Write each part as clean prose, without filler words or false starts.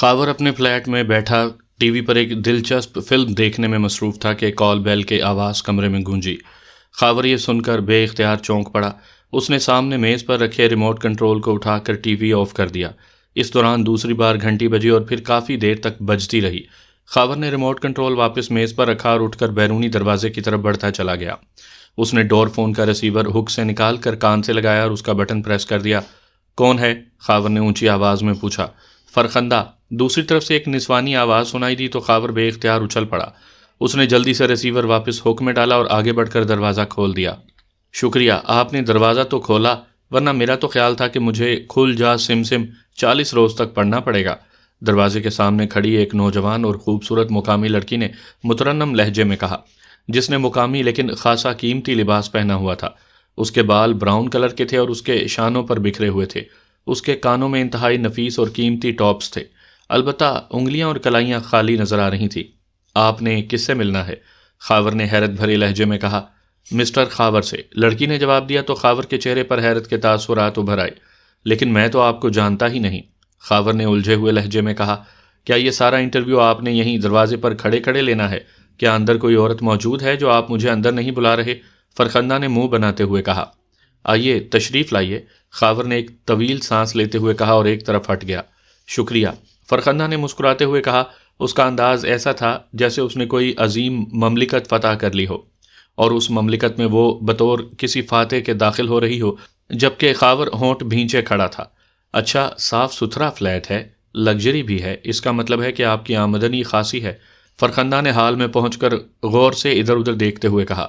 خاور اپنے فلیٹ میں بیٹھا ٹی وی پر ایک دلچسپ فلم دیکھنے میں مصروف تھا کہ کال بیل کے آواز کمرے میں گونجی۔ خاور یہ سن کر بے اختیار چونک پڑا۔ اس نے سامنے میز پر رکھے ریموٹ کنٹرول کو اٹھا کر ٹی وی آف کر دیا۔ اس دوران دوسری بار گھنٹی بجی اور پھر کافی دیر تک بجتی رہی۔ خاور نے ریموٹ کنٹرول واپس میز پر رکھا اور اٹھ کر بیرونی دروازے کی طرف بڑھتا چلا گیا۔ اس نے ڈور فون کا ریسیور ہک سے نکال کر کان سے لگایا اور اس کا بٹن پریس کر دیا۔ کون ہے؟ خاور نے اونچی آواز میں پوچھا۔ فرخندہ۔ دوسری طرف سے ایک نسوانی آواز سنائی دی تو خاور بے اختیار اچھل پڑا۔ اس نے جلدی سے ریسیور واپس ہک میں ڈالا اور آگے بڑھ کر دروازہ کھول دیا۔ شکریہ، آپ نے دروازہ تو کھولا، ورنہ میرا تو خیال تھا کہ مجھے کھل جا سم سم 40 روز تک پڑھنا پڑے گا۔ دروازے کے سامنے کھڑی ایک نوجوان اور خوبصورت مقامی لڑکی نے مترنم لہجے میں کہا، جس نے مقامی لیکن خاصا قیمتی لباس پہنا ہوا تھا۔ اس کے بال براؤن کلر کے تھے اور اس کے شانوں پر بکھرے ہوئے تھے۔ اس کے کانوں میں انتہائی نفیس اور قیمتی ٹاپس تھے، البتہ انگلیاں اور کلائیاں خالی نظر آ رہی تھیں۔ آپ نے کس سے ملنا ہے؟ خاور نے حیرت بھرے لہجے میں کہا۔ مسٹر خاور سے، لڑکی نے جواب دیا تو خاور کے چہرے پر حیرت کے تاثرات ابھر آئے۔ لیکن میں تو آپ کو جانتا ہی نہیں، خاور نے الجھے ہوئے لہجے میں کہا۔ کیا یہ سارا انٹرویو آپ نے یہیں دروازے پر کھڑے کھڑے لینا ہے؟ کیا اندر کوئی عورت موجود ہے جو آپ مجھے اندر نہیں بلا رہے؟ فرخندہ نے منہ بناتے ہوئے کہا۔ آئیے تشریف لائیے، خاور نے ایک طویل سانس لیتے ہوئے کہا اور ایک طرف ہٹ گیا۔ شکریہ، فرخندہ نے مسکراتے ہوئے کہا۔ اس کا انداز ایسا تھا جیسے اس نے کوئی عظیم مملکت فتح کر لی ہو اور اس مملکت میں وہ بطور کسی فاتح کے داخل ہو رہی ہو، جبکہ خاور ہونٹ بھینچے کھڑا تھا۔ اچھا، صاف ستھرا فلیٹ ہے، لگژری بھی ہے، اس کا مطلب ہے کہ آپ کی آمدنی خاصی ہے۔ فرخندہ نے حال میں پہنچ کر غور سے ادھر ادھر دیکھتے ہوئے کہا۔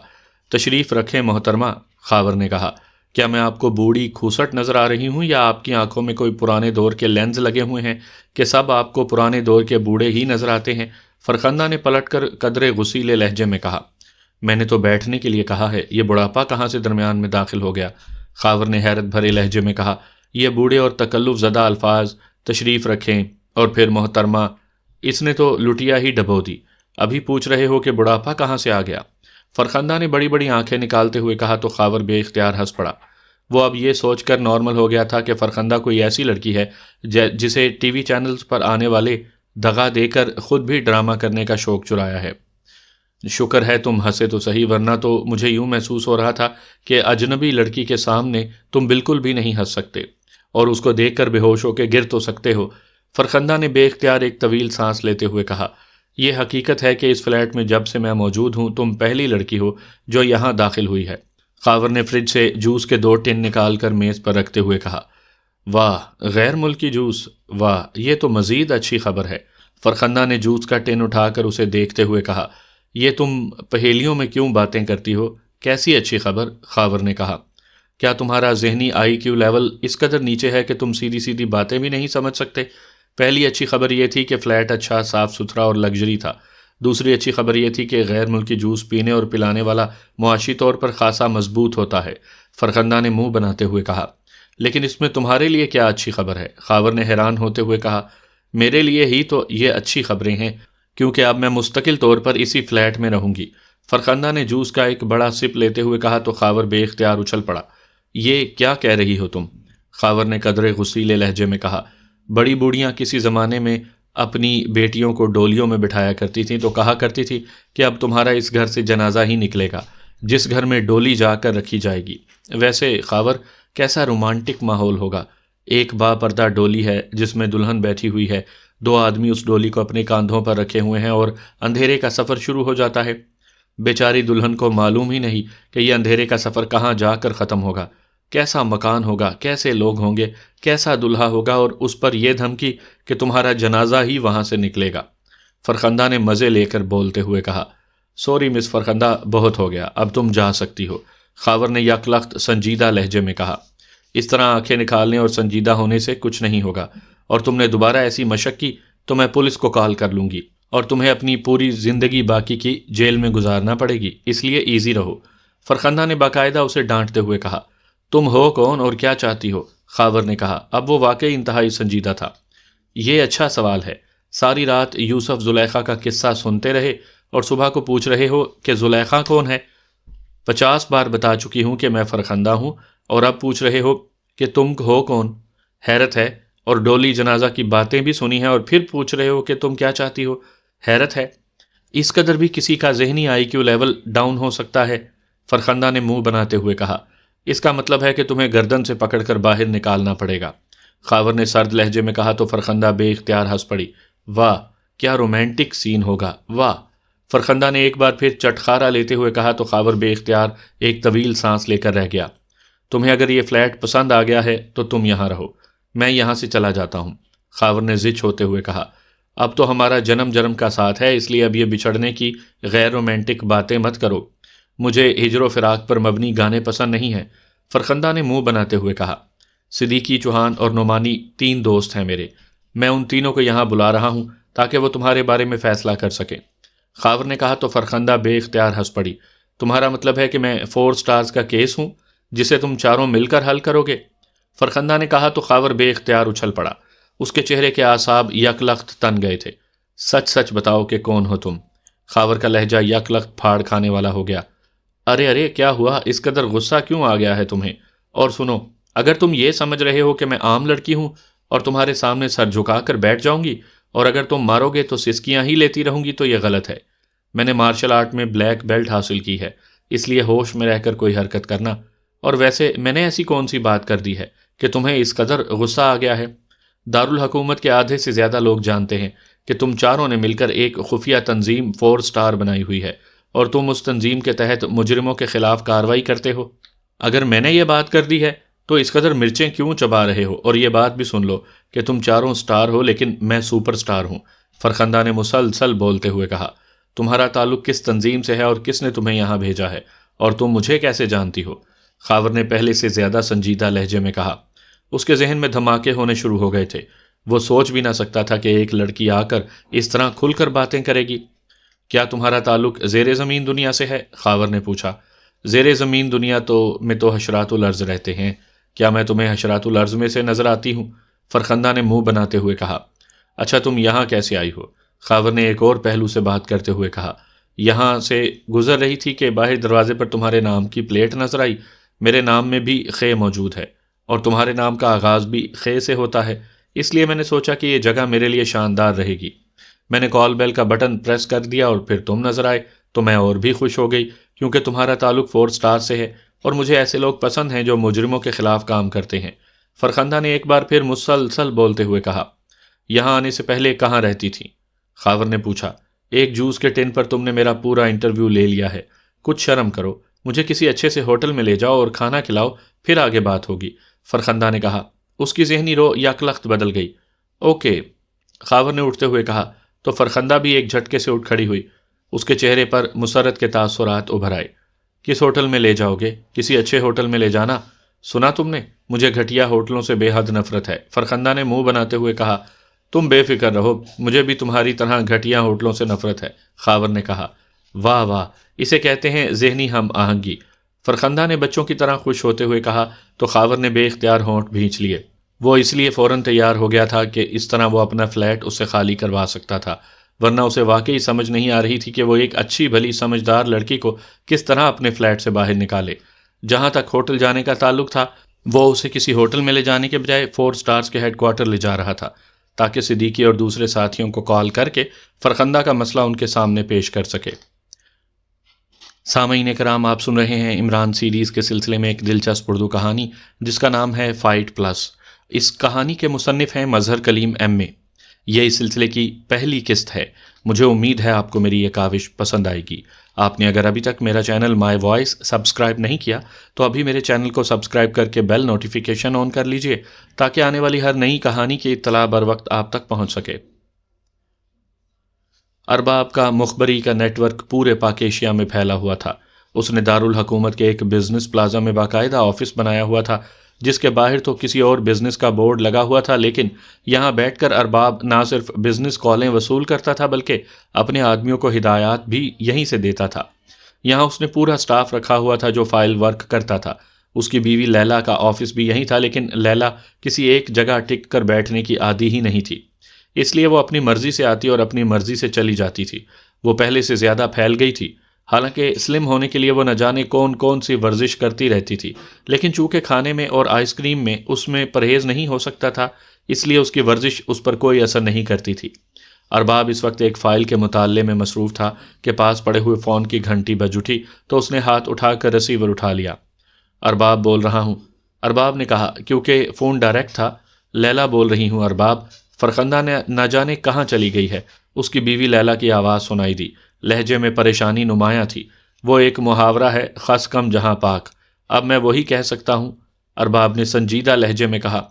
تشریف رکھیں محترمہ، خاور نے کہا۔ کیا میں آپ کو بوڑھی کھوسٹ نظر آ رہی ہوں یا آپ کی آنکھوں میں کوئی پرانے دور کے لینز لگے ہوئے ہیں کہ سب آپ کو پرانے دور کے بوڑھے ہی نظر آتے ہیں؟ فرخندہ نے پلٹ کر قدرے غصیلے لہجے میں کہا۔ میں نے تو بیٹھنے کے لیے کہا ہے، یہ بڑھاپا کہاں سے درمیان میں داخل ہو گیا؟ خاور نے حیرت بھرے لہجے میں کہا۔ یہ بوڑھے اور تکلف زدہ الفاظ، تشریف رکھیں اور پھر محترمہ، اس نے تو لٹیا ہی ڈبو دی۔ ابھی پوچھ رہے ہو کہ بڑھاپا کہاں سے آ گیا؟ فرخندہ نے بڑی بڑی آنکھیں نکالتے ہوئے کہا تو خاور بے اختیار ہنس پڑا۔ وہ اب یہ سوچ کر نارمل ہو گیا تھا کہ فرخندہ کوئی ایسی لڑکی ہے جسے ٹی وی چینلز پر آنے والے دغا دے کر خود بھی ڈرامہ کرنے کا شوق چرایا ہے۔ شکر ہے تم ہنسے تو صحیح، ورنہ تو مجھے یوں محسوس ہو رہا تھا کہ اجنبی لڑکی کے سامنے تم بالکل بھی نہیں ہنس سکتے اور اس کو دیکھ کر بے ہوش ہو کے گر تو سکتے ہو۔ فرخندہ نے بے اختیار ایک طویل سانس لیتے ہوئے کہا۔ یہ حقیقت ہے کہ اس فلیٹ میں جب سے میں موجود ہوں تم پہلی لڑکی ہو جو یہاں داخل ہوئی ہے۔ خاور نے فریج سے جوس کے 2 ٹن نکال کر میز پر رکھتے ہوئے کہا۔ واہ، غیر ملکی جوس، واہ، یہ تو مزید اچھی خبر ہے۔ فرخندہ نے جوس کا ٹن اٹھا کر اسے دیکھتے ہوئے کہا۔ یہ تم پہیلیوں میں کیوں باتیں کرتی ہو؟ کیسی اچھی خبر؟ خاور نے کہا۔ کیا تمہارا ذہنی آئی کیو لیول اس قدر نیچے ہے کہ تم سیدھی سیدھی باتیں بھی نہیں سمجھ سکتے؟ پہلی اچھی خبر یہ تھی کہ فلیٹ اچھا، صاف ستھرا اور لگژری تھا۔ دوسری اچھی خبر یہ تھی کہ غیر ملکی جوس پینے اور پلانے والا معاشی طور پر خاصا مضبوط ہوتا ہے۔ فرخندہ نے منہ بناتے ہوئے کہا۔ لیکن اس میں تمہارے لیے کیا اچھی خبر ہے؟ خاور نے حیران ہوتے ہوئے کہا۔ میرے لیے ہی تو یہ اچھی خبریں ہیں، کیونکہ اب میں مستقل طور پر اسی فلیٹ میں رہوں گی۔ فرخندہ نے جوس کا ایک بڑا سپ لیتے ہوئے کہا تو خاور بے اختیار اچھل پڑا۔ یہ کیا کہہ رہی ہو تم؟ خاور نے قدرے غصیلے لہجے میں کہا۔ بڑی بوڑھیاں کسی زمانے میں اپنی بیٹیوں کو ڈولیوں میں بٹھایا کرتی تھیں تو کہا کرتی تھی کہ اب تمہارا اس گھر سے جنازہ ہی نکلے گا جس گھر میں ڈولی جا کر رکھی جائے گی۔ ویسے خاور، کیسا رومانٹک ماحول ہوگا۔ ایک با پردہ ڈولی ہے جس میں دلہن بیٹھی ہوئی ہے، 2 آدمی اس ڈولی کو اپنے کاندھوں پر رکھے ہوئے ہیں اور اندھیرے کا سفر شروع ہو جاتا ہے۔ بیچاری دلہن کو معلوم ہی نہیں کہ یہ اندھیرے کا سفر کہاں جا کر ختم ہوگا، کیسا مکان ہوگا، کیسے لوگ ہوں گے، کیسا دلہا ہوگا، اور اس پر یہ دھمکی کہ تمہارا جنازہ ہی وہاں سے نکلے گا۔ فرخندہ نے مزے لے کر بولتے ہوئے کہا۔ سوری مس فرخندہ، بہت ہو گیا، اب تم جا سکتی ہو، خاور نے یک لخت سنجیدہ لہجے میں کہا۔ اس طرح آنکھیں نکالنے اور سنجیدہ ہونے سے کچھ نہیں ہوگا، اور تم نے دوبارہ ایسی مشق کی تو میں پولیس کو کال کر لوں گی اور تمہیں اپنی پوری زندگی باقی کی جیل میں گزارنا پڑے گی، اس لیے ایزی رہو۔ فرخندہ نے باقاعدہ اسے ڈانٹتے ہوئے کہا۔ تم ہو کون اور کیا چاہتی ہو؟ خاور نے کہا۔ اب وہ واقعی انتہائی سنجیدہ تھا۔ یہ اچھا سوال ہے، ساری رات یوسف زلیخا کا قصہ سنتے رہے اور صبح کو پوچھ رہے ہو کہ زلیخا کون ہے؟ 50 بار بتا چکی ہوں کہ میں فرخندہ ہوں اور اب پوچھ رہے ہو کہ تم ہو کون؟ حیرت ہے، اور ڈولی جنازہ کی باتیں بھی سنی ہیں اور پھر پوچھ رہے ہو کہ تم کیا چاہتی ہو؟ حیرت ہے، اس قدر بھی کسی کا ذہنی آئی کیو لیول ڈاؤن ہو سکتا ہے؟ فرخندہ نے منہ بناتے ہوئے کہا۔ اس کا مطلب ہے کہ تمہیں گردن سے پکڑ کر باہر نکالنا پڑے گا، خاور نے سرد لہجے میں کہا تو فرخندہ بے اختیار ہنس پڑی۔ واہ کیا رومانٹک سین ہوگا، واہ! فرخندہ نے ایک بار پھر چٹخارا لیتے ہوئے کہا تو خاور بے اختیار ایک طویل سانس لے کر رہ گیا۔ تمہیں اگر یہ فلیٹ پسند آ گیا ہے تو تم یہاں رہو، میں یہاں سے چلا جاتا ہوں، خاور نے زچ ہوتے ہوئے کہا۔ اب تو ہمارا جنم جنم کا ساتھ ہے، اس لیے اب یہ بچھڑنے کی غیر رومانٹک باتیں مت کرو، مجھے ہجر و فراق پر مبنی گانے پسند نہیں ہیں، فرخندہ نے منہ بناتے ہوئے کہا۔ صدیقی، چوہان اور نعمانی 3 دوست ہیں میرے، میں ان تینوں کو یہاں بلا رہا ہوں تاکہ وہ تمہارے بارے میں فیصلہ کر سکیں، خاور نے کہا تو فرخندہ بے اختیار ہنس پڑی۔ تمہارا مطلب ہے کہ میں 4 سٹارز کا کیس ہوں جسے تم چاروں مل کر حل کرو گے؟ فرخندہ نے کہا تو خاور بے اختیار اچھل پڑا، اس کے چہرے کے اعصاب یک لخت تن گئے تھے۔ سچ سچ بتاؤ کہ کون ہو تم؟ خاور کا لہجہ یک لخت پھاڑ کھانے والا ہو گیا۔ ارے ارے کیا ہوا، اس قدر غصہ کیوں آ گیا ہے تمہیں؟ اور سنو، اگر تم یہ سمجھ رہے ہو کہ میں عام لڑکی ہوں اور تمہارے سامنے سر جھکا کر بیٹھ جاؤں گی اور اگر تم مارو گے تو سسکیاں ہی لیتی رہوں گی تو یہ غلط ہے۔ میں نے مارشل آرٹ میں بلیک بیلٹ حاصل کی ہے، اس لیے ہوش میں رہ کر کوئی حرکت کرنا، اور ویسے میں نے ایسی کون سی بات کر دی ہے کہ تمہیں اس قدر غصہ آ گیا ہے؟ دارالحکومت کے آدھے سے زیادہ لوگ جانتے ہیں کہ تم چاروں نے مل کر ایک خفیہ تنظیم 4 سٹار بنائی ہوئی ہے اور تم اس تنظیم کے تحت مجرموں کے خلاف کارروائی کرتے ہو۔ اگر میں نے یہ بات کر دی ہے تو اس قدر مرچیں کیوں چبا رہے ہو؟ اور یہ بات بھی سن لو کہ تم چاروں سٹار ہو لیکن میں سپر سٹار ہوں، فرخندہ نے مسلسل بولتے ہوئے کہا۔ تمہارا تعلق کس تنظیم سے ہے اور کس نے تمہیں یہاں بھیجا ہے، اور تم مجھے کیسے جانتی ہو؟ خاور نے پہلے سے زیادہ سنجیدہ لہجے میں کہا۔ اس کے ذہن میں دھماکے ہونے شروع ہو گئے تھے، وہ سوچ بھی نہ سکتا تھا کہ ایک لڑکی آ کر اس طرح کھل کر باتیں کرے گی۔ کیا تمہارا تعلق زیر زمین دنیا سے ہے؟ خاور نے پوچھا۔ زیر زمین دنیا میں تو حشرات الارض رہتے ہیں، کیا میں تمہیں حشرات الارض میں سے نظر آتی ہوں؟ فرخندہ نے منہ بناتے ہوئے کہا۔ اچھا تم یہاں کیسے آئی ہو؟ خاور نے ایک اور پہلو سے بات کرتے ہوئے کہا۔ یہاں سے گزر رہی تھی کہ باہر دروازے پر تمہارے نام کی پلیٹ نظر آئی، میرے نام میں بھی خے موجود ہے اور تمہارے نام کا آغاز بھی خے سے ہوتا ہے، اس لیے میں نے سوچا کہ یہ جگہ میرے لیے شاندار رہے گی۔ میں نے کال بیل کا بٹن پریس کر دیا اور پھر تم نظر آئے تو میں اور بھی خوش ہو گئی کیونکہ تمہارا تعلق 4 سٹار سے ہے اور مجھے ایسے لوگ پسند ہیں جو مجرموں کے خلاف کام کرتے ہیں۔ فرخندہ نے ایک بار پھر مسلسل بولتے ہوئے کہا۔ یہاں آنے سے پہلے کہاں رہتی تھی؟ خاور نے پوچھا۔ ایک جوس کے ٹن پر تم نے میرا پورا انٹرویو لے لیا ہے، کچھ شرم کرو، مجھے کسی اچھے سے ہوٹل میں لے جاؤ اور کھانا کھلاؤ، پھر آگے بات ہوگی، فرخندہ نے کہا۔ اس کی ذہنی رو یک لخت بدل گئی۔ اوکے، خاور نے اٹھتے ہوئے کہا تو فرخندہ بھی ایک جھٹکے سے اٹھ کھڑی ہوئی، اس کے چہرے پر مسرت کے تاثرات ابھر آئے۔ کس ہوٹل میں لے جاؤ گے؟ کسی اچھے ہوٹل میں لے جانا، سنا تم نے، مجھے گھٹیا ہوٹلوں سے بے حد نفرت ہے، فرخندہ نے منہ بناتے ہوئے کہا۔ تم بے فکر رہو، مجھے بھی تمہاری طرح گھٹیا ہوٹلوں سے نفرت ہے، خاور نے کہا۔ واہ واہ، اسے کہتے ہیں ذہنی ہم آہنگی، فرخندہ نے بچوں کی طرح خوش ہوتے ہوئے کہا تو خاور نے بے اختیار ہونٹ بھینچ لیے۔ وہ اس لیے فوراً تیار ہو گیا تھا کہ اس طرح وہ اپنا فلیٹ اس سے خالی کروا سکتا تھا، ورنہ اسے واقعی سمجھ نہیں آ رہی تھی کہ وہ ایک اچھی بھلی سمجھدار لڑکی کو کس طرح اپنے فلیٹ سے باہر نکالے۔ جہاں تک ہوٹل جانے کا تعلق تھا، وہ اسے کسی ہوٹل میں لے جانے کے بجائے 4 سٹارز کے ہیڈ کوارٹر لے جا رہا تھا تاکہ صدیقی اور دوسرے ساتھیوں کو کال کر کے فرخندہ کا مسئلہ ان کے سامنے پیش کر سکے۔ سامعین کرام، آپ سن رہے ہیں عمران سیریز کے سلسلے میں ایک دلچسپ اردو کہانی جس کا نام ہے فائٹ پلس۔ اس کہانی کے مصنف ہیں مظہر کلیم ایم اے۔ یہ اس سلسلے کی پہلی قسط ہے۔ مجھے امید ہے آپ کو میری یہ کاوش پسند آئے گی۔ آپ نے اگر ابھی تک میرا چینل مائی وائس سبسکرائب نہیں کیا تو ابھی میرے چینل کو سبسکرائب کر کے بیل نوٹیفیکیشن آن کر لیجئے تاکہ آنے والی ہر نئی کہانی کی اطلاع بر وقت آپ تک پہنچ سکے۔ ارباب کا مخبری کا نیٹ ورک پورے پاک ایشیا میں پھیلا ہوا تھا۔ اس نے دارالحکومت کے ایک بزنس پلازا میں باقاعدہ آفس بنایا ہوا تھا جس کے باہر تو کسی اور بزنس کا بورڈ لگا ہوا تھا، لیکن یہاں بیٹھ کر ارباب نہ صرف بزنس کالیں وصول کرتا تھا بلکہ اپنے آدمیوں کو ہدایات بھی یہیں سے دیتا تھا۔ یہاں اس نے پورا سٹاف رکھا ہوا تھا جو فائل ورک کرتا تھا۔ اس کی بیوی لیلا کا آفس بھی یہیں تھا، لیکن لیلا کسی ایک جگہ ٹک کر بیٹھنے کی عادی ہی نہیں تھی، اس لیے وہ اپنی مرضی سے آتی اور اپنی مرضی سے چلی جاتی تھی۔ وہ پہلے سے زیادہ پھیل گئی تھی، حالانکہ سلم ہونے کے لیے وہ نہ جانے کون کون سی ورزش کرتی رہتی تھی، لیکن چونکہ کھانے میں اور آئس کریم میں اس میں پرہیز نہیں ہو سکتا تھا، اس لیے اس کی ورزش اس پر کوئی اثر نہیں کرتی تھی۔ ارباب اس وقت ایک فائل کے مطالعے میں مصروف تھا کہ پاس پڑے ہوئے فون کی گھنٹی بج اٹھی تو اس نے ہاتھ اٹھا کر ریسیور اٹھا لیا۔ ارباب بول رہا ہوں، ارباب نے کہا، کیونکہ فون ڈائریکٹ تھا۔ لیلا بول رہی ہوں ارباب۔ فرخندہ نے نہ جانے کہاں چلی گئی ہے، اس کی بیوی لیلا کی آواز سنائی دی، لہجے میں پریشانی نمایاں تھی۔ وہ ایک محاورہ ہے، خس کم جہاں پاک، اب میں وہی کہہ سکتا ہوں، ارباب نے سنجیدہ لہجے میں کہا۔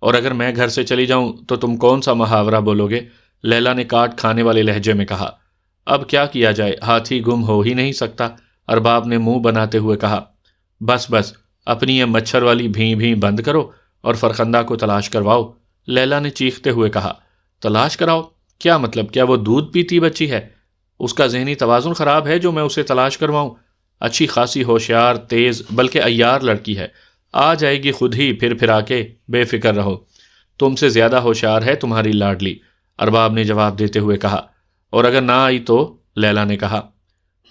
اور اگر میں گھر سے چلی جاؤں تو تم کون سا محاورہ بولو گے؟ لیلا نے کاٹ کھانے والے لہجے میں کہا۔ اب کیا کیا جائے، ہاتھی گم ہو ہی نہیں سکتا، ارباب نے منہ بناتے ہوئے کہا۔ بس بس، اپنی یہ مچھر والی بھیں بھیں بند کرو اور فرخندہ کو تلاش کرواؤ، لیلا نے چیختے ہوئے کہا۔ تلاش کراؤ؟ کیا مطلب؟ کیا وہ دودھ پیتی بچی ہے؟ اس کا ذہنی توازن خراب ہے جو میں اسے تلاش کرواؤں؟ اچھی خاصی ہوشیار، تیز، بلکہ عیار لڑکی ہے، آ جائے گی خود ہی پھر پھرا کے، بے فکر رہو۔ تم سے زیادہ ہوشیار ہے تمہاری لاڈلی، ارباب نے جواب دیتے ہوئے کہا۔ اور اگر نہ آئی تو؟ لیلا نے کہا۔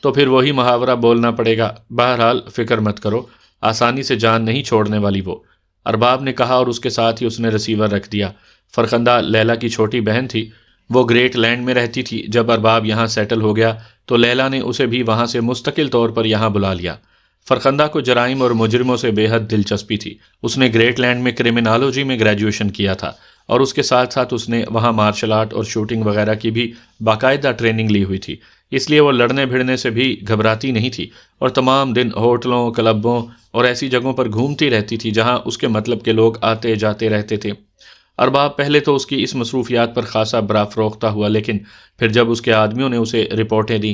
تو پھر وہی محاورہ بولنا پڑے گا، بہرحال فکر مت کرو، آسانی سے جان نہیں چھوڑنے والی وہ، ارباب نے کہا، اور اس کے ساتھ ہی اس نے ریسیور رکھ دیا۔ فرخندہ لیلا کی چھوٹی بہن تھی، وہ گریٹ لینڈ میں رہتی تھی۔ جب ارباب یہاں سیٹل ہو گیا تو لیلا نے اسے بھی وہاں سے مستقل طور پر یہاں بلا لیا۔ فرخندہ کو جرائم اور مجرموں سے بے حد دلچسپی تھی۔ اس نے گریٹ لینڈ میں کرمنالوجی میں گریجویشن کیا تھا، اور اس کے ساتھ ساتھ اس نے وہاں مارشل آرٹ اور شوٹنگ وغیرہ کی بھی باقاعدہ ٹریننگ لی ہوئی تھی، اس لیے وہ لڑنے بھڑنے سے بھی گھبراتی نہیں تھی، اور تمام دن ہوٹلوں، کلبوں اور ایسی جگہوں پر گھومتی رہتی تھی جہاں اس کے مطلب کے لوگ آتے جاتے رہتے تھے۔ ارباب پہلے تو اس کی اس مصروفیات پر خاصا برافروختہ ہوا، لیکن پھر جب اس کے آدمیوں نے اسے رپورٹیں دیں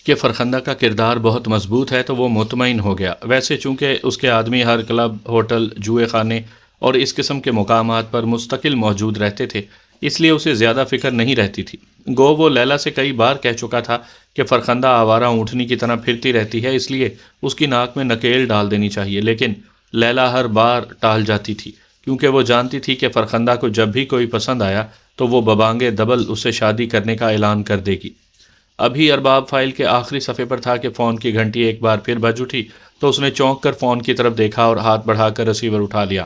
کہ فرخندہ کا کردار بہت مضبوط ہے تو وہ مطمئن ہو گیا۔ ویسے چونکہ اس کے آدمی ہر کلب، ہوٹل، جوئے خانے اور اس قسم کے مقامات پر مستقل موجود رہتے تھے، اس لیے اسے زیادہ فکر نہیں رہتی تھی۔ گو وہ لیلا سے کئی بار کہہ چکا تھا کہ فرخندہ آوارہ اونٹنی کی طرح پھرتی رہتی ہے، اس لیے اس کی ناک میں نکیل ڈال دینی چاہیے، لیکن لیلا ہر بار ٹال جاتی تھی، کیونکہ وہ جانتی تھی کہ فرخندہ کو جب بھی کوئی پسند آیا تو وہ ببانگے دبل اس سے شادی کرنے کا اعلان کر دے گی۔ ابھی ارباب فائل کے آخری صفحے پر تھا کہ فون کی گھنٹی ایک بار پھر بج اٹھی تو اس نے چونک کر فون کی طرف دیکھا اور ہاتھ بڑھا کر ریسیور اٹھا لیا۔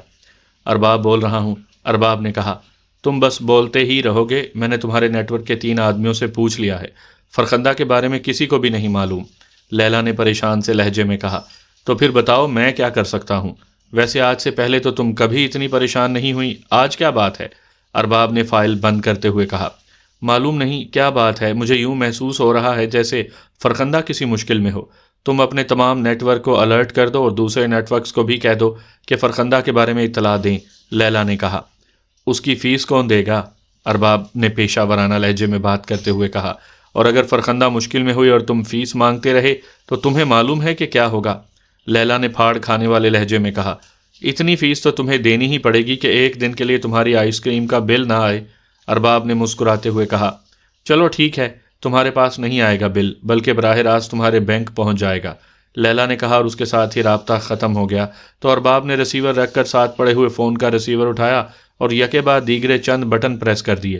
ارباب بول رہا ہوں، ارباب نے کہا۔ تم بس بولتے ہی رہو گے، میں نے تمہارے نیٹ ورک کے 3 آدمیوں سے پوچھ لیا ہے، فرخندہ کے بارے میں کسی کو بھی نہیں معلوم، لیلا نے پریشان سے لہجے میں کہا۔ تو پھر بتاؤ میں کیا کر سکتا ہوں؟ ویسے آج سے پہلے تو تم کبھی اتنی پریشان نہیں ہوئی، آج کیا بات ہے؟ ارباب نے فائل بند کرتے ہوئے کہا۔ معلوم نہیں کیا بات ہے، مجھے یوں محسوس ہو رہا ہے جیسے فرخندہ کسی مشکل میں ہو۔ تم اپنے تمام نیٹ ورک کو الرٹ کر دو اور دوسرے نیٹ ورکس کو بھی کہہ دو کہ فرخندہ کے بارے میں اطلاع دیں، لیلا نے کہا۔ اس کی فیس کون دے گا؟ ارباب نے پیشہ ورانہ لہجے میں بات کرتے ہوئے کہا۔ اور اگر فرخندہ مشکل میں ہوئی اور تم فیس مانگتے رہے تو تمہیں معلوم ہے کہ کیا ہوگا، لیلا نے پھاڑ کھانے والے لہجے میں کہا۔ اتنی فیس تو تمہیں دینی ہی پڑے گی کہ ایک دن کے لیے تمہاری آئس کریم کا بل نہ آئے، ارباب نے مسکراتے ہوئے کہا۔ چلو ٹھیک ہے، تمہارے پاس نہیں آئے گا بل، بلکہ براہ راست تمہارے بینک پہنچ جائے گا، لیلا نے کہا، اور اس کے ساتھ ہی رابطہ ختم ہو گیا۔ تو ارباب نے ریسیور رکھ کر ساتھ پڑے ہوئے فون کا ریسیور اٹھایا اور یکے بعد دیگرے چند بٹن پریس کر دیے۔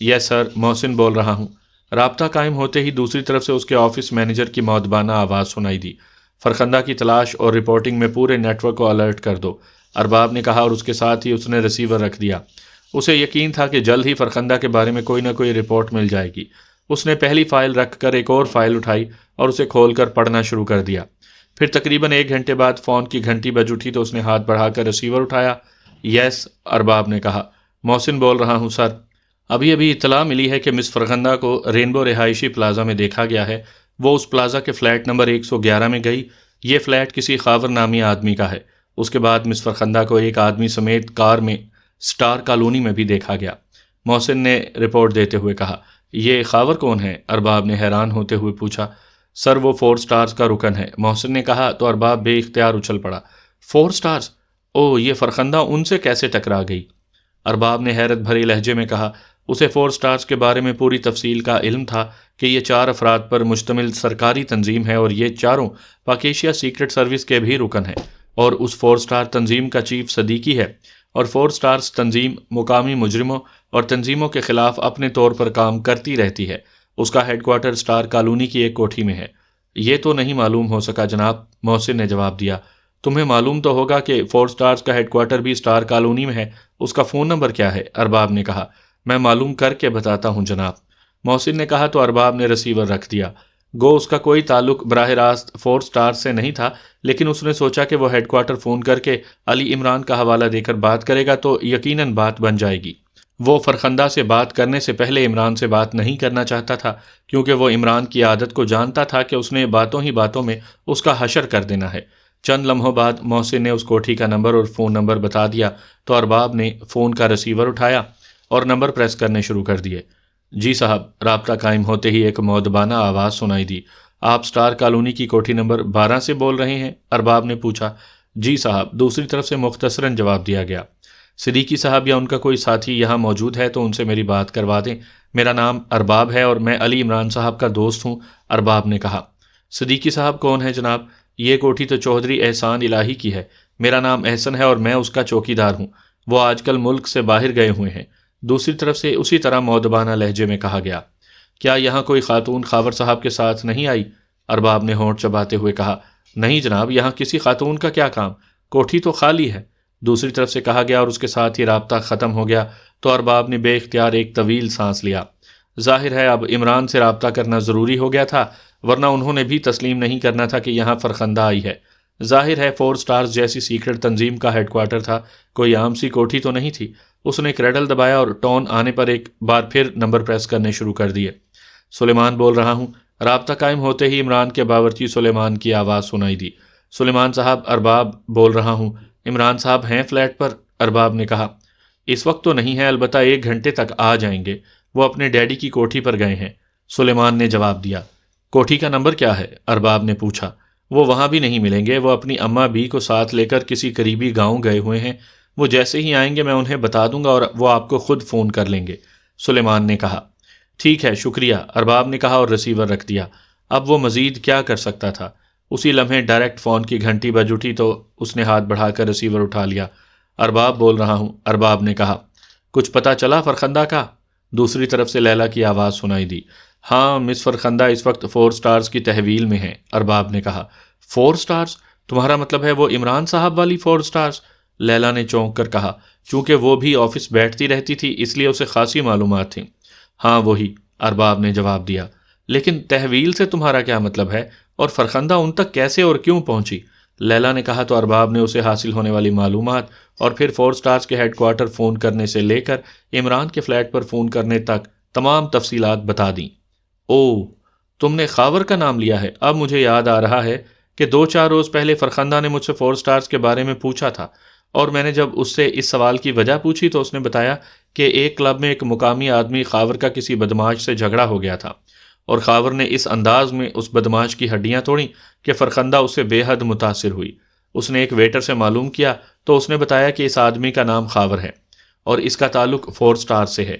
یس سر، محسن بول رہا ہوں۔ رابطہ قائم ہوتے ہی دوسری طرف سے اس کے آفس مینیجر کی مؤدبانہ آواز سنائی دی۔ فرخندہ کی تلاش اور رپورٹنگ میں پورے نیٹ ورک کو الرٹ کر دو، ارباب نے کہا، اور اس کے ساتھ ہی اس نے ریسیور رکھ دیا۔ اسے یقین تھا کہ جلد ہی فرخندہ کے بارے میں کوئی نہ کوئی رپورٹ مل جائے گی۔ اس نے پہلی فائل رکھ کر ایک اور فائل اٹھائی اور اسے کھول کر پڑھنا شروع کر دیا۔ پھر تقریباً 1 گھنٹے بعد فون کی گھنٹی بج اٹھی تو اس نے ہاتھ بڑھا کر ریسیور اٹھایا۔ یس، ارباب نے کہا۔ محسن بول رہا ہوں سر، ابھی اطلاع ملی ہے کہ مس فرخندہ کو رینبو رہائشی پلازا میں دیکھا گیا ہے۔ وہ اس پلازا کے فلیٹ نمبر 111 میں گئی۔ یہ فلیٹ کسی خاور نامی آدمی کا ہے۔ اس کے بعد مس فرخندہ کو ایک آدمی سمیت کار میں سٹار کالونی میں بھی دیکھا گیا، محسن نے رپورٹ دیتے ہوئے کہا۔ یہ خاور کون ہے؟ ارباب نے حیران ہوتے ہوئے پوچھا۔ سر وہ 4 سٹارز کا رکن ہے، محسن نے کہا تو ارباب بے اختیار اچھل پڑا۔ 4 سٹارز؟ او، یہ فرخندہ ان سے کیسے ٹکرا گئی؟ ارباب نے حیرت بھری لہجے میں کہا۔ اسے 4 سٹارز کے بارے میں پوری تفصیل کا علم تھا کہ یہ 4 افراد پر مشتمل سرکاری تنظیم ہے اور یہ چاروں پاک ایشیا سیکرٹ سروس کے بھی رکن ہیں، اور اس 4 سٹار تنظیم کا چیف صدیقی ہے، اور 4 سٹارز تنظیم مقامی مجرموں اور تنظیموں کے خلاف اپنے طور پر کام کرتی رہتی ہے۔ اس کا ہیڈ کوارٹر سٹار کالونی کی ایک کوٹھی میں ہے۔ یہ تو نہیں معلوم ہو سکا جناب، محسن نے جواب دیا۔ تمہیں معلوم تو ہوگا کہ 4 سٹارز کا ہیڈ کوارٹر بھی اسٹار کالونی میں ہے، اس کا فون نمبر کیا ہے؟ ارباب نے کہا۔ میں معلوم کر کے بتاتا ہوں جناب، محسن نے کہا تو ارباب نے ریسیور رکھ دیا۔ گو اس کا کوئی تعلق براہ راست 4 سٹارز سے نہیں تھا، لیکن اس نے سوچا کہ وہ ہیڈ کوارٹر فون کر کے علی عمران کا حوالہ دے کر بات کرے گا تو یقیناً بات بن جائے گی۔ وہ فرخندہ سے بات کرنے سے پہلے عمران سے بات نہیں کرنا چاہتا تھا، کیونکہ وہ عمران کی عادت کو جانتا تھا کہ اس نے باتوں ہی باتوں میں اس کا حشر کر دینا ہے۔ چند لمحوں بعد محسن نے اس کوٹھی کا نمبر اور فون نمبر بتا دیا تو ارباب نے فون کا ریسیور اٹھایا اور نمبر پریس کرنے شروع کر دیے۔ جی صاحب، رابطہ قائم ہوتے ہی ایک مؤدبانہ آواز سنائی دی۔ آپ سٹار کالونی کی کوٹھی نمبر 12 سے بول رہے ہیں؟ ارباب نے پوچھا۔ جی صاحب، دوسری طرف سے مختصراً جواب دیا گیا۔ صدیقی صاحب یا ان کا کوئی ساتھی یہاں موجود ہے تو ان سے میری بات کروا دیں۔ میرا نام ارباب ہے اور میں علی عمران صاحب کا دوست ہوں، ارباب نے کہا۔ صدیقی صاحب کون ہے جناب؟ یہ کوٹھی تو چودھری احسان الہی کی ہے۔ میرا نام احسن ہے اور میں اس کا چوکی دار ہوں۔ وہ آج کل ملک سے باہر گئے ہوئے ہیں، دوسری طرف سے اسی طرح مؤدبانہ لہجے میں کہا گیا۔ کیا یہاں کوئی خاتون خاور صاحب کے ساتھ نہیں آئی؟ ارباب نے ہونٹ چباتے ہوئے کہا۔ نہیں جناب، یہاں کسی خاتون کا کیا کام، کوٹھی تو خالی ہے، دوسری طرف سے کہا گیا، اور اس کے ساتھ ہی رابطہ ختم ہو گیا تو ارباب نے بے اختیار ایک طویل سانس لیا۔ ظاہر ہے اب عمران سے رابطہ کرنا ضروری ہو گیا تھا، ورنہ انہوں نے بھی تسلیم نہیں کرنا تھا کہ یہاں فرخندہ آئی ہے۔ ظاہر ہے 4 سٹارز جیسی سیکرٹ تنظیم کا ہیڈ کوارٹر تھا، کوئی عام سی کوٹھی تو نہیں تھی۔ اس نے کریڈل دبایا اور ٹون آنے پر ایک بار پھر نمبر پریس کرنے شروع کر دیے۔ سلیمان بول رہا ہوں۔ رابطہ قائم ہوتے ہی عمران کے باورچی سلیمان کی آواز سنائی دی۔ سلیمان صاحب، ارباب بول رہا ہوں۔ عمران صاحب ہیں فلیٹ پر؟ ارباب نے کہا۔ اس وقت تو نہیں ہے، البتہ 1 گھنٹے تک آ جائیں گے، وہ اپنے ڈیڈی کی کوٹھی پر گئے ہیں، سلیمان نے جواب دیا۔ کوٹھی کا نمبر کیا ہے؟ ارباب نے پوچھا۔ وہ وہاں بھی نہیں ملیں گے، وہ اپنی اماں بی کو ساتھ لے کر کسی قریبی گاؤں گئے ہوئے ہیں، وہ جیسے ہی آئیں گے میں انہیں بتا دوں گا اور وہ آپ کو خود فون کر لیں گے، سلیمان نے کہا۔ ٹھیک ہے، شکریہ، ارباب نے کہا اور ریسیور رکھ دیا۔ اب وہ مزید کیا کر سکتا تھا؟ اسی لمحے ڈائریکٹ فون کی گھنٹی بج اٹھی تو اس نے ہاتھ بڑھا کر ریسیور اٹھا لیا۔ ارباب بول رہا ہوں، ارباب نے کہا۔ کچھ پتہ چلا فرخندہ کا؟ دوسری طرف سے لیلا کی آواز سنائی دی۔ ہاں، مس فرخندہ اس وقت 4 سٹارز کی تحویل میں ہیں، ارباب نے کہا۔ 4 سٹارز؟ تمہارا مطلب ہے وہ عمران صاحب والی 4 سٹارز؟ لیلا نے چونک کر کہا۔ چونکہ وہ بھی آفس بیٹھتی رہتی تھی اس لیے اسے خاصی معلومات تھیں۔ ہاں وہی، ارباب نے جواب دیا۔ لیکن تحویل سے تمہارا کیا مطلب ہے، اور فرخندہ ان تک کیسے اور کیوں پہنچی؟ لیلا نے کہا تو ارباب نے اسے حاصل ہونے والی معلومات اور پھر 4 سٹارز کے ہیڈ کوارٹر فون کرنے سے لے کر عمران کے فلیٹ پر فون کرنے تک تمام تفصیلات بتا دیں۔ اوہ، تم نے خاور کا نام لیا ہے، اب مجھے یاد آ رہا ہے کہ 2-4 روز پہلے فرخندہ نے مجھ سے 4 سٹارز کے بارے میں پوچھا تھا، اور میں نے جب اس سے اس سوال کی وجہ پوچھی تو اس نے بتایا کہ ایک کلب میں ایک مقامی آدمی خاور کا کسی بدماش سے جھگڑا ہو گیا تھا، اور خاور نے اس انداز میں اس بدماش کی ہڈیاں توڑیں کہ فرخندہ اس سے بے حد متاثر ہوئی۔ اس نے ایک ویٹر سے معلوم کیا تو اس نے بتایا کہ اس آدمی کا نام خاور ہے اور اس کا تعلق 4 سٹار سے ہے۔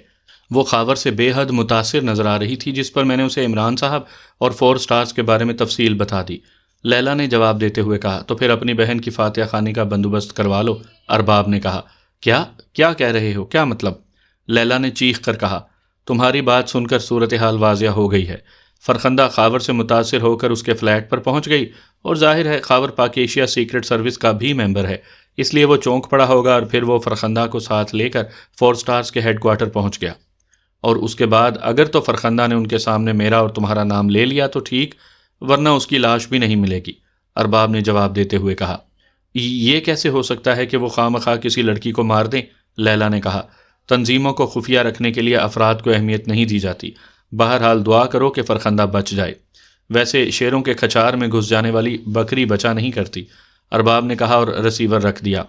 وہ خاور سے بے حد متاثر نظر آ رہی تھی، جس پر میں نے اسے عمران صاحب اور 4 سٹارز کے بارے میں تفصیل بتا دی۔ لیلا نے جواب دیتے ہوئے کہا۔ تو پھر اپنی بہن کی فاتحہ خوانی کا بندوبست کروا لو، ارباب نے کہا۔ کیا کہہ رہے ہو، کیا مطلب؟ لیلا نے چیخ کر کہا۔ تمہاری بات سن کر صورتحال واضح ہو گئی ہے۔ فرخندہ خاور سے متاثر ہو کر اس کے فلیٹ پر پہنچ گئی، اور ظاہر ہے خاور پاک ایشیا سیکرٹ سروس کا بھی ممبر ہے، اس لیے وہ چونک پڑا ہوگا، اور پھر وہ فرخندہ کو ساتھ لے کر 4 سٹارز کے ہیڈ کوارٹر پہنچ گیا۔ اور اس کے بعد اگر تو فرخندہ نے ان کے سامنے میرا اور تمہارا نام لے لیا تو ٹھیک، ورنہ اس کی لاش بھی نہیں ملے گی، ارباب نے جواب دیتے ہوئے کہا۔ یہ کیسے ہو سکتا ہے کہ وہ خواہ مخواہ کسی لڑکی کو مار دیں؟ لیلا نے کہا۔ تنظیموں کو خفیہ رکھنے کے لیے افراد کو اہمیت نہیں دی جاتی، بہرحال دعا کرو کہ فرخندہ بچ جائے۔ ویسے شیروں کے کھچار میں گھس جانے والی بکری بچا نہیں کرتی، ارباب نے کہا اور ریسیور رکھ دیا۔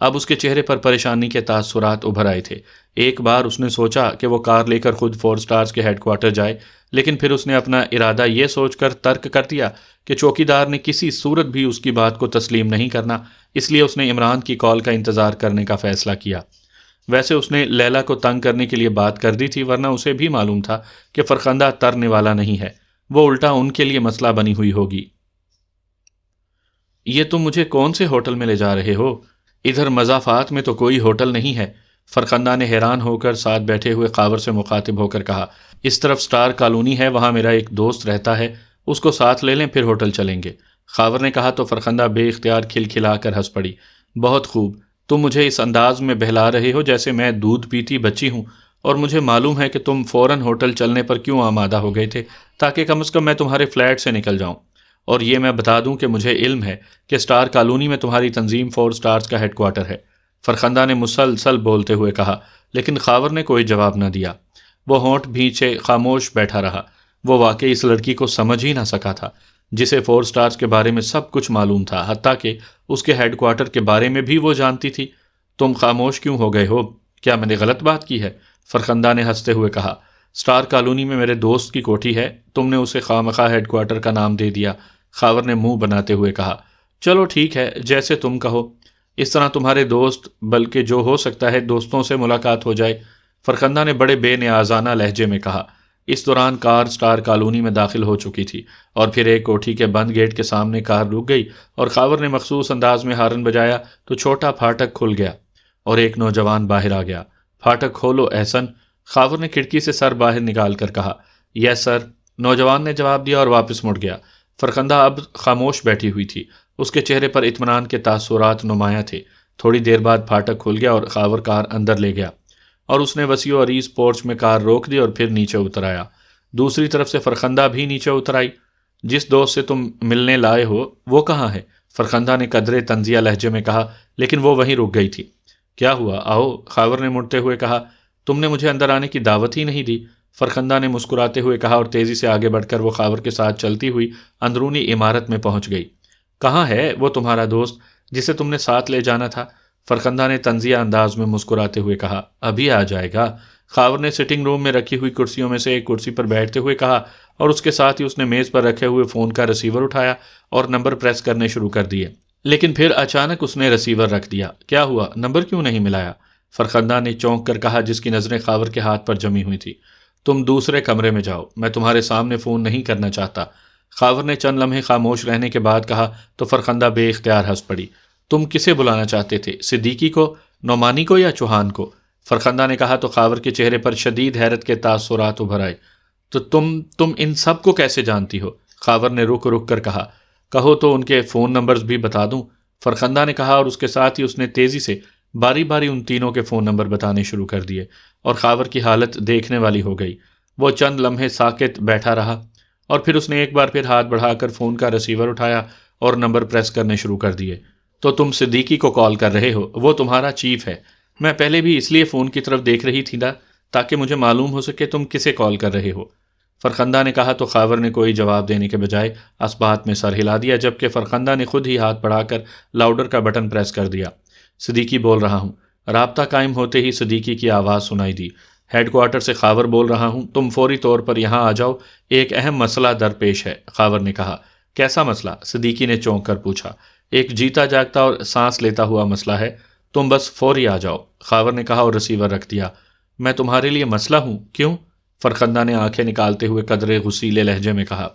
اب اس کے چہرے پر پریشانی کے تاثرات ابھر آئے تھے۔ ایک بار اس نے سوچا کہ وہ کار لے کر خود 4 سٹارز کے ہیڈ کوارٹر جائے، لیکن پھر اس نے اپنا ارادہ یہ سوچ کر ترک کر دیا کہ چوکی دار نے کسی صورت بھی اس کی بات کو تسلیم نہیں کرنا، اس لیے اس نے عمران کی کال کا انتظار کرنے کا فیصلہ کیا۔ ویسے اس نے لیلا کو تنگ کرنے کے لیے بات کر دی تھی، ورنہ اسے بھی معلوم تھا کہ فرخندہ ترنے والا نہیں ہے، وہ الٹا ان کے لیے مسئلہ بنی ہوئی ہوگی۔ یہ تم مجھے کون سے ہوٹل میں لے جا رہے ہو؟ ادھر مضافات میں تو کوئی ہوٹل نہیں ہے، فرخندہ نے حیران ہو کر ساتھ بیٹھے ہوئے خاور سے مخاطب ہو کر کہا۔ اس طرف سٹار کالونی ہے، وہاں میرا ایک دوست رہتا ہے، اس کو ساتھ لے لیں پھر ہوٹل چلیں گے۔ خاور نے کہا تو فرخندہ بے اختیار کھلکھلا کر ہنس پڑی۔ بہت خوب، تم مجھے اس انداز میں بہلا رہے ہو جیسے میں دودھ پیتی بچی ہوں، اور مجھے معلوم ہے کہ تم فوراً ہوٹل چلنے پر کیوں آمادہ ہو گئے تھے، تاکہ کم از کم میں تمہارے فلیٹ سے نکل جاؤں۔ اور یہ میں بتا دوں کہ مجھے علم ہے کہ اسٹار کالونی میں تمہاری تنظیم 4 اسٹارز کا ہیڈ کوارٹر ہے۔ فرخندہ نے مسلسل بولتے ہوئے کہا، لیکن خاور نے کوئی جواب نہ دیا۔ وہ ہونٹ بھینچے خاموش بیٹھا رہا۔ وہ واقعی اس لڑکی کو سمجھ ہی نہ سکا تھا، جسے 4 اسٹارز کے بارے میں سب کچھ معلوم تھا، حتیٰ کہ اس کے ہیڈ کوارٹر کے بارے میں بھی وہ جانتی تھی۔ تم خاموش کیوں ہو گئے ہو؟ کیا میں نے غلط بات کی ہے؟ فرخندہ نے ہنستے ہوئے کہا، اسٹار کالونی میں میرے دوست کی کوٹھی ہے، تم نے اسے خواہ ہیڈ کوارٹر کا نام دے دیا۔ خاور نے منہ بناتے ہوئے کہا، چلو ٹھیک ہے، جیسے تم کہو۔ اس طرح تمہارے دوست، بلکہ جو ہو سکتا ہے دوستوں سے ملاقات ہو جائے، فرخندہ نے بڑے بے نیازانہ لہجے میں کہا۔ اس دوران کار اسٹار کالونی میں داخل ہو چکی تھی، اور پھر ایک کوٹھی کے بند گیٹ کے سامنے کار رک گئی، اور خاور نے مخصوص انداز میں ہارن بجایا تو چھوٹا پھاٹک کھل گیا اور ایک نوجوان باہر آ گیا۔ پھاٹک کھولو احسن، خاور نے کھڑکی سے سر باہر نکال کر کہا۔ یس سر، نوجوان نے جواب دیا اور واپس مڑ گیا۔ فرخندہ اب خاموش بیٹھی ہوئی تھی، اس کے چہرے پر اطمینان کے تاثرات نمایاں تھے۔ تھوڑی دیر بعد پھاٹک کھل گیا اور خاور کار اندر لے گیا، اور اس نے وسیع و عریض پورچ میں کار روک دی اور پھر نیچے اتر آیا۔ دوسری طرف سے فرخندہ بھی نیچے اتر آئی۔ جس دوست سے تم ملنے لائے ہو وہ کہاں ہے؟ فرخندہ نے قدرے طنزیہ لہجے میں کہا، لیکن وہ وہیں رک گئی تھی۔ کیا ہوا؟ آؤ، خاور نے مڑتے ہوئے کہا۔ تم نے مجھے اندر آنے کی دعوت ہی نہیں دی، فرخندہ نے مسکراتے ہوئے کہا، اور تیزی سے آگے بڑھ کر وہ خاور کے ساتھ چلتی ہوئی اندرونی عمارت میں پہنچ گئی۔ کہاں ہے وہ تمہارا دوست جسے تم نے ساتھ لے جانا تھا؟ فرخندہ نے طنزیہ انداز میں مسکراتے ہوئے کہا، ابھی آ جائے گا۔ خاور نے سٹنگ روم میں رکھی ہوئی کرسیوں میں سے ایک کرسی پر بیٹھتے ہوئے کہا، اور اس کے ساتھ ہی اس نے میز پر رکھے ہوئے فون کا ریسیور اٹھایا اور نمبر پریس کرنے شروع کر دیے۔ لیکن پھر اچانک اس نے ریسیور رکھ دیا۔ کیا ہوا؟ نمبر کیوں نہیں ملایا؟ فرخندہ نے چونک کر کہا، جس کی نظریں خاور کے ہاتھ پر جمی ہوئی تھی۔ تم دوسرے کمرے میں جاؤ، میں تمہارے سامنے فون نہیں کرنا چاہتا۔ خاور نے چند لمحے خاموش رہنے کے بعد کہا تو فرخندہ بے اختیار ہنس پڑی۔ تم کسے بلانا چاہتے تھے؟ صدیقی کو، نعمانی کو، یا چوہان کو؟ فرخندہ نے کہا تو خاور کے چہرے پر شدید حیرت کے تاثرات ابھر آئے۔ تو تم ان سب کو کیسے جانتی ہو؟ خاور نے رک رک کر کہا۔ کہو تو ان کے فون نمبرز بھی بتا دوں؟ فرخندہ نے کہا، اور اس کے ساتھ ہی اس نے تیزی سے باری باری ان تینوں کے فون نمبر بتانے شروع کر دیے، اور خاور کی حالت دیکھنے والی ہو گئی۔ وہ چند لمحے ساکت بیٹھا رہا، اور پھر اس نے ایک بار پھر ہاتھ بڑھا کر فون کا ریسیور اٹھایا اور نمبر پریس کرنے شروع کر دیے۔ تو تم صدیقی کو کال کر رہے ہو؟ وہ تمہارا چیف ہے۔ میں پہلے بھی اس لیے فون کی طرف دیکھ رہی تھی نا تاکہ مجھے معلوم ہو سکے تم کسے کال کر رہے ہو۔ فرخندہ نے کہا تو خاور نے کوئی جواب دینے کے بجائے اسبات میں سر ہلا دیا، جبکہ فرخندہ نے خود ہی ہاتھ بڑھا کر لاؤڈر کا بٹن پریس کر دیا۔ صدیقی بول رہا ہوں۔ رابطہ قائم ہوتے ہی صدیقی کی آواز سنائی دی۔ ہیڈ کوارٹر سے خاور بول رہا ہوں، تم فوری طور پر یہاں آ جاؤ، ایک اہم مسئلہ درپیش ہے۔ خاور نے کہا۔ کیسا مسئلہ؟ صدیقی نے چونک کر پوچھا۔ ایک جیتا جاگتا اور سانس لیتا ہوا مسئلہ ہے، تم بس فوری آ جاؤ، خاور نے کہا اور ریسیور رکھ دیا۔ میں تمہارے لیے مسئلہ ہوں؟ کیوں؟ فرخندہ نے آنکھیں نکالتے ہوئے قدرے غصیلے لہجے میں کہا۔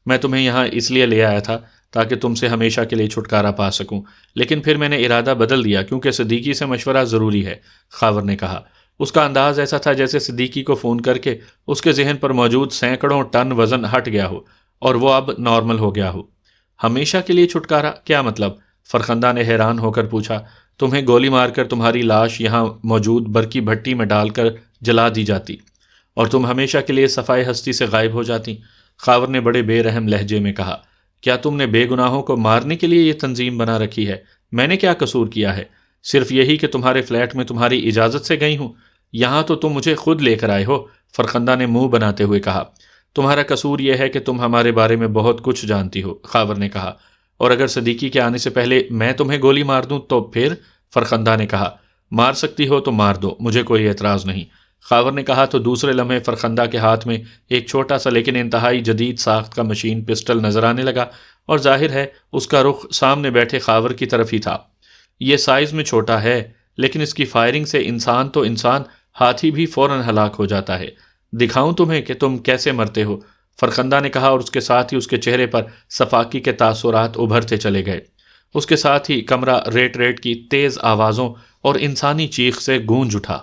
میں تمہیں یہاں اس لیے لے آیا تھا تاکہ تم سے ہمیشہ کے لیے چھٹکارا پا سکوں، لیکن پھر میں نے ارادہ بدل دیا کیونکہ صدیقی سے مشورہ ضروری ہے، خاور نے کہا۔ اس کا انداز ایسا تھا جیسے صدیقی کو فون کر کے اس کے ذہن پر موجود سینکڑوں ٹن وزن ہٹ گیا ہو اور وہ اب نارمل ہو گیا ہو۔ ہمیشہ کے لیے چھٹکارا؟ کیا مطلب؟ فرخندہ نے حیران ہو کر پوچھا۔ تمہیں گولی مار کر تمہاری لاش یہاں موجود برقی بھٹی میں ڈال کر جلا دی جاتی اور تم ہمیشہ کے لیے صفائے ہستی سے غائب ہو جاتی، خاور نے بڑے بے رحم لہجے میں کہا۔ کیا تم نے بے گناہوں کو مارنے کے لیے یہ تنظیم بنا رکھی ہے؟ میں نے کیا قصور کیا ہے؟ صرف یہی کہ تمہارے فلیٹ میں تمہاری اجازت سے گئی ہوں، یہاں تو تم مجھے خود لے کر آئے ہو، فرخندہ نے منہ بناتے ہوئے کہا۔ تمہارا قصور یہ ہے کہ تم ہمارے بارے میں بہت کچھ جانتی ہو، خاور نے کہا، اور اگر صدیقی کے آنے سے پہلے میں تمہیں گولی مار دوں تو پھر؟ فرخندہ نے کہا۔ مار سکتی ہو تو مار دو، مجھے کوئی اعتراض نہیں، خاور نے کہا تو دوسرے لمحے فرخندہ کے ہاتھ میں ایک چھوٹا سا لیکن انتہائی جدید ساخت کا مشین پسٹل نظر آنے لگا، اور ظاہر ہے اس کا رخ سامنے بیٹھے خاور کی طرف ہی تھا۔ یہ سائز میں چھوٹا ہے لیکن اس کی فائرنگ سے انسان تو انسان، ہاتھی بھی فوراً ہلاک ہو جاتا ہے۔ دکھاؤں تمہیں کہ تم کیسے مرتے ہو؟ فرخندہ نے کہا، اور اس کے ساتھ ہی اس کے چہرے پر صفاقی کے تاثرات ابھرتے چلے گئے۔ اس کے ساتھ ہی کمرہ ریٹ ریٹ کی تیز آوازوں اور انسانی چیخ سے گونج اٹھا۔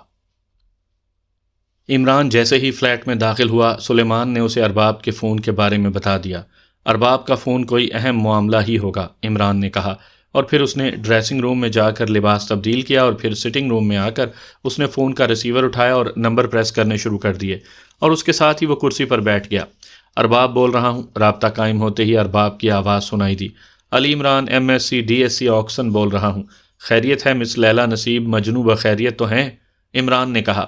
عمران جیسے ہی فلیٹ میں داخل ہوا، سلیمان نے اسے ارباب کے فون کے بارے میں بتا دیا۔ ارباب کا فون کوئی اہم معاملہ ہی ہوگا، عمران نے کہا، اور پھر اس نے ڈریسنگ روم میں جا کر لباس تبدیل کیا اور پھر سٹنگ روم میں آ کر اس نے فون کا ریسیور اٹھایا اور نمبر پریس کرنے شروع کر دیے، اور اس کے ساتھ ہی وہ کرسی پر بیٹھ گیا۔ ارباب بول رہا ہوں۔ رابطہ قائم ہوتے ہی ارباب کی آواز سنائی دی۔ Ali Imran M S C D S C Oxon بول رہا ہوں۔ خیریت ہے مس لیلا نصیب مجنوں بخیریت تو ہیں؟ عمران نے کہا۔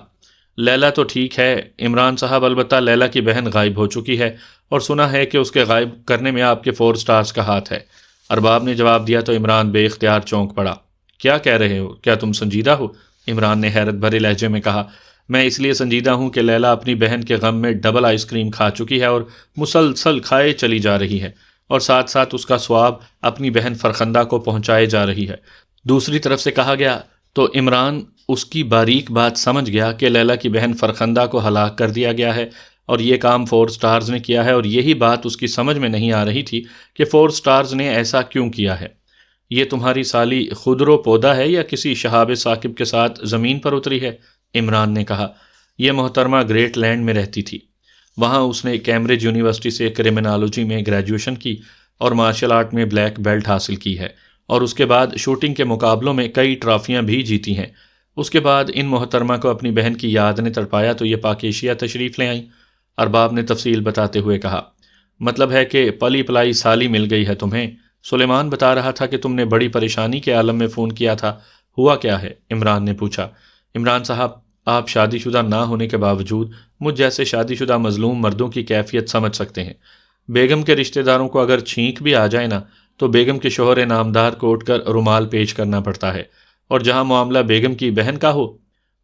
لیلا تو ٹھیک ہے عمران صاحب، البتہ لیلا کی بہن غائب ہو چکی ہے اور سنا ہے کہ اس کے غائب کرنے میں آپ کے 4 سٹارز کا ہاتھ ہے۔ ارباب نے جواب دیا تو عمران بے اختیار چونک پڑا۔ کیا کہہ رہے ہو؟ کیا تم سنجیدہ ہو؟ عمران نے حیرت بھرے لہجے میں کہا۔ میں اس لیے سنجیدہ ہوں کہ لیلا اپنی بہن کے غم میں ڈبل آئس کریم کھا چکی ہے اور مسلسل کھائے چلی جا رہی ہے، اور ساتھ ساتھ اس کا ثواب اپنی بہن فرخندہ کو پہنچائے جا رہی ہے۔ دوسری طرف سے کہا گیا تو عمران اس کی باریک بات سمجھ گیا کہ لیلا کی بہن فرخندہ کو ہلاک کر دیا گیا ہے اور یہ کام 4 سٹارز نے کیا ہے، اور یہی بات اس کی سمجھ میں نہیں آ رہی تھی کہ 4 سٹارز نے ایسا کیوں کیا ہے۔ یہ تمہاری سالی خودرو پودا ہے یا کسی شہاب ثاقب کے ساتھ زمین پر اتری ہے؟ عمران نے کہا۔ یہ محترمہ گریٹ لینڈ میں رہتی تھی۔ وہاں اس نے کیمبرج یونیورسٹی سے کرمنالوجی میں گریجویشن کی اور مارشل آرٹ میں بلیک بیلٹ حاصل کی ہے، اور اس کے بعد شوٹنگ کے مقابلوں میں کئی ٹرافیاں بھی جیتی ہیں۔ اس کے بعد ان محترمہ کو اپنی بہن کی یاد نے تڑپایا تو یہ پاک ایشیا تشریف لے آئیں۔ ارباب نے تفصیل بتاتے ہوئے کہا۔ مطلب ہے کہ پلی پلائی سالی مل گئی ہے تمہیں؟ سلیمان بتا رہا تھا کہ تم نے بڑی پریشانی کے عالم میں فون کیا تھا، ہوا کیا ہے؟ عمران نے پوچھا۔ عمران صاحب، آپ شادی شدہ نہ ہونے کے باوجود مجھ جیسے شادی شدہ مظلوم مردوں کی کیفیت سمجھ سکتے ہیں۔ بیگم کے رشتہ داروں کو اگر چھینک بھی آ جائے نا تو بیگم کے شوہر نامدار کو اٹھ کر رومال پیش کرنا پڑتا ہے، اور جہاں معاملہ بیگم کی بہن کا ہو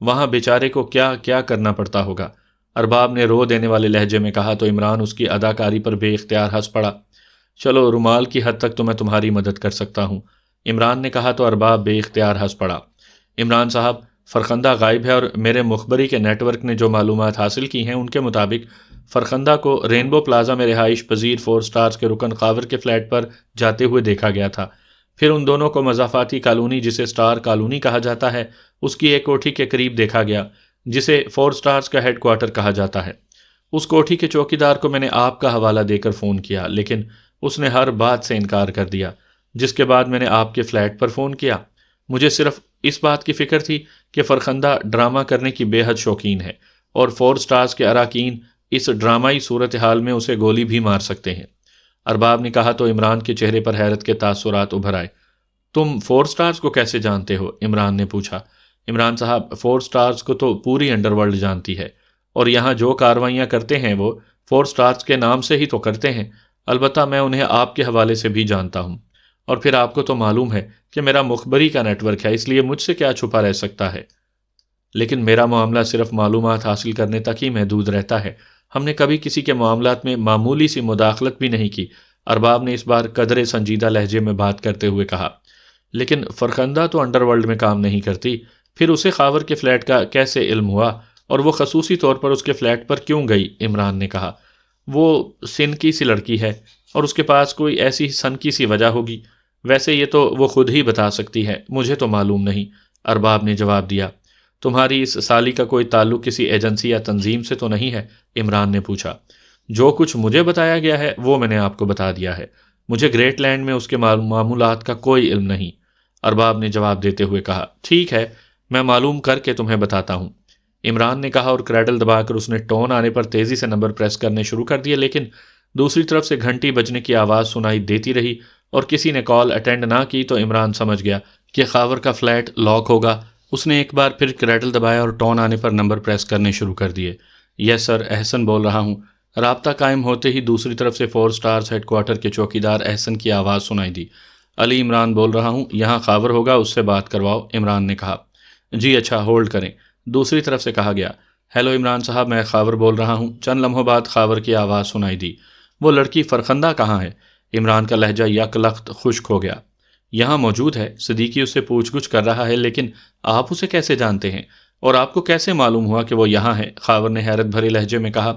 وہاں بیچارے کو کیا کیا کرنا پڑتا ہوگا۔ ارباب نے رو دینے والے لہجے میں کہا تو عمران اس کی اداکاری پر بے اختیار ہنس پڑا۔ چلو رومال کی حد تک تو میں تمہاری مدد کر سکتا ہوں، عمران نے کہا تو ارباب بے اختیار ہنس پڑا۔ عمران صاحب، فرخندہ غائب ہے اور میرے مخبری کے نیٹ ورک نے جو معلومات حاصل کی ہیں ان کے مطابق فرخندہ کو رینبو پلازا میں رہائش پذیر 4 سٹارز کے رکن خاور کے فلیٹ پر جاتے ہوئے دیکھا گیا تھا۔ پھر ان دونوں کو مضافاتی کالونی جسے سٹار کالونی کہا جاتا ہے اس کی ایک کوٹھی کے قریب دیکھا گیا جسے 4 سٹارز کا ہیڈ کوارٹر کہا جاتا ہے۔ اس کوٹھی کے چوکیدار کو میں نے آپ کا حوالہ دے کر فون کیا لیکن اس نے ہر بات سے انکار کر دیا، جس کے بعد میں نے آپ کے فلیٹ پر فون کیا۔ مجھے صرف اس بات کی فکر تھی کہ فرخندہ ڈرامہ کرنے کی بے حد شوقین ہے اور 4 سٹارز کے اراکین اس ڈرامائی صورتحال میں اسے گولی بھی مار سکتے ہیں۔ ارباب نے کہا تو عمران کے چہرے پر حیرت کے تاثرات ابھر آئے۔ تم 4 سٹارز کو کیسے جانتے ہو؟ عمران نے پوچھا۔ عمران صاحب، 4 سٹارز کو تو پوری انڈر ورلڈ جانتی ہے، اور یہاں جو کارروائیاں کرتے ہیں وہ 4 سٹارز کے نام سے ہی تو کرتے ہیں۔ البتہ میں انہیں آپ کے حوالے سے بھی جانتا ہوں، اور پھر آپ کو تو معلوم ہے کہ میرا مخبری کا نیٹ ورک ہے، اس لیے مجھ سے کیا چھپا رہ سکتا ہے۔ لیکن میرا معاملہ صرف معلومات حاصل کرنے تک ہی محدود رہتا ہے، ہم نے کبھی کسی کے معاملات میں معمولی سی مداخلت بھی نہیں کی۔ ارباب نے اس بار قدرے سنجیدہ لہجے میں بات کرتے ہوئے کہا۔ لیکن فرخندہ تو انڈر ورلڈ میں کام نہیں کرتی، پھر اسے خاور کے فلیٹ کا کیسے علم ہوا اور وہ خصوصی طور پر اس کے فلیٹ پر کیوں گئی؟ عمران نے کہا۔ وہ سنکی سی لڑکی ہے اور اس کے پاس کوئی ایسی سنکی سی وجہ ہوگی، ویسے یہ تو وہ خود ہی بتا سکتی ہے، مجھے تو معلوم نہیں، ارباب نے جواب دیا۔ تمہاری اس سالی کا کوئی تعلق کسی ایجنسی یا تنظیم سے تو نہیں ہے؟ عمران نے پوچھا۔ جو کچھ مجھے بتایا گیا ہے وہ میں نے آپ کو بتا دیا ہے، مجھے گریٹ لینڈ میں اس کے معمولات کا کوئی علم نہیں، ارباب نے جواب دیتے ہوئے کہا۔ ٹھیک ہے، میں معلوم کر کے تمہیں بتاتا ہوں، عمران نے کہا، اور کریڈل دبا کر اس نے ٹون آنے پر تیزی سے نمبر پریس کرنے شروع کر دیے، لیکن دوسری طرف سے گھنٹی بجنے کی آواز سنائی دیتی رہی اور کسی نے کال اٹینڈ نہ کی تو عمران سمجھ گیا کہ خاور کا فلیٹ لاک ہوگا۔ اس نے ایک بار پھر کریڈل دبایا اور ٹون آنے پر نمبر پریس کرنے شروع کر دیے۔ یس سر، احسن بول رہا ہوں۔ رابطہ قائم ہوتے ہی دوسری طرف سے 4 سٹارز ہیڈ کوارٹر کے چوکیدار احسن کی آواز سنائی دی۔ علی عمران بول رہا ہوں، یہاں خاور ہوگا، اس سے بات کرواؤ، عمران نے کہا۔ جی اچھا، ہولڈ کریں، دوسری طرف سے کہا گیا۔ ہیلو عمران صاحب، میں خاور بول رہا ہوں۔ چند لمحوں بعد خاور کی آواز سنائی دی۔ وہ لڑکی فرخندہ کہاں ہے؟ عمران کا لہجہ یک لخت خشک ہو گیا۔ یہاں موجود ہے، صدیقی اس سے پوچھ گچھ کر رہا ہے، لیکن آپ اسے کیسے جانتے ہیں اور آپ کو کیسے معلوم ہوا کہ وہ یہاں ہے؟ خاور نے حیرت بھرے لہجے میں کہا۔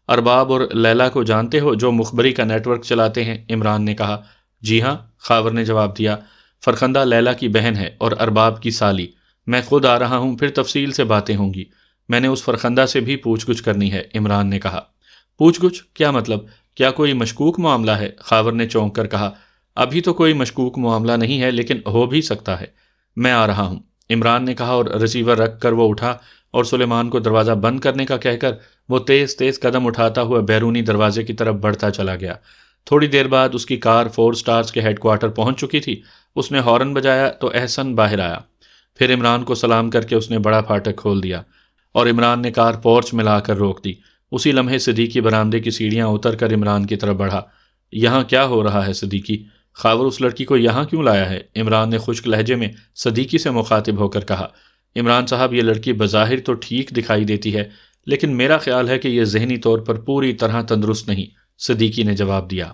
ارباب اور لیلا کو جانتے ہو جو مخبری کا نیٹ ورک چلاتے ہیں؟ عمران نے کہا۔ جی ہاں، خاور نے جواب دیا۔ فرخندہ لیلا کی بہن ہے اور ارباب کی سالی۔ میں خود آ رہا ہوں، پھر تفصیل سے باتیں ہوں گی۔ میں نے اس فرخندہ سے بھی پوچھ گچھ کرنی ہے، عمران نے کہا۔ پوچھ گچھ؟ کیا مطلب؟ کیا کوئی مشکوک معاملہ ہے؟ خاور نے چونک کر کہا۔ ابھی تو کوئی مشکوک معاملہ نہیں ہے، لیکن ہو بھی سکتا ہے۔ میں آ رہا ہوں، عمران نے کہا، اور ریسیور رکھ کر وہ اٹھا اور سلیمان کو دروازہ بند کرنے کا کہہ کر وہ تیز تیز قدم اٹھاتا ہوا بیرونی دروازے کی طرف بڑھتا چلا گیا۔ تھوڑی دیر بعد اس کی کار 4 سٹارز کے ہیڈ کوارٹر پہنچ چکی تھی۔ اس نے ہارن بجایا تو احسن باہر آیا۔ پھر عمران کو سلام کر کے اس نے بڑا پھاٹک کھول دیا اور عمران نے کار پورچ میں لا کر روک دی۔ اسی لمحے صدیقی برآمدے کی سیڑھیاں اتر کر عمران کی طرف بڑھا۔ یہاں کیا ہو رہا ہے صدیقی؟ خاور اس لڑکی کو یہاں کیوں لایا ہے؟ عمران نے خشک لہجے میں صدیقی سے مخاطب ہو کر کہا۔ عمران صاحب، یہ لڑکی بظاہر تو ٹھیک دکھائی دیتی ہے، لیکن میرا خیال ہے کہ یہ ذہنی طور پر پوری طرح تندرست نہیں، صدیقی نے جواب دیا۔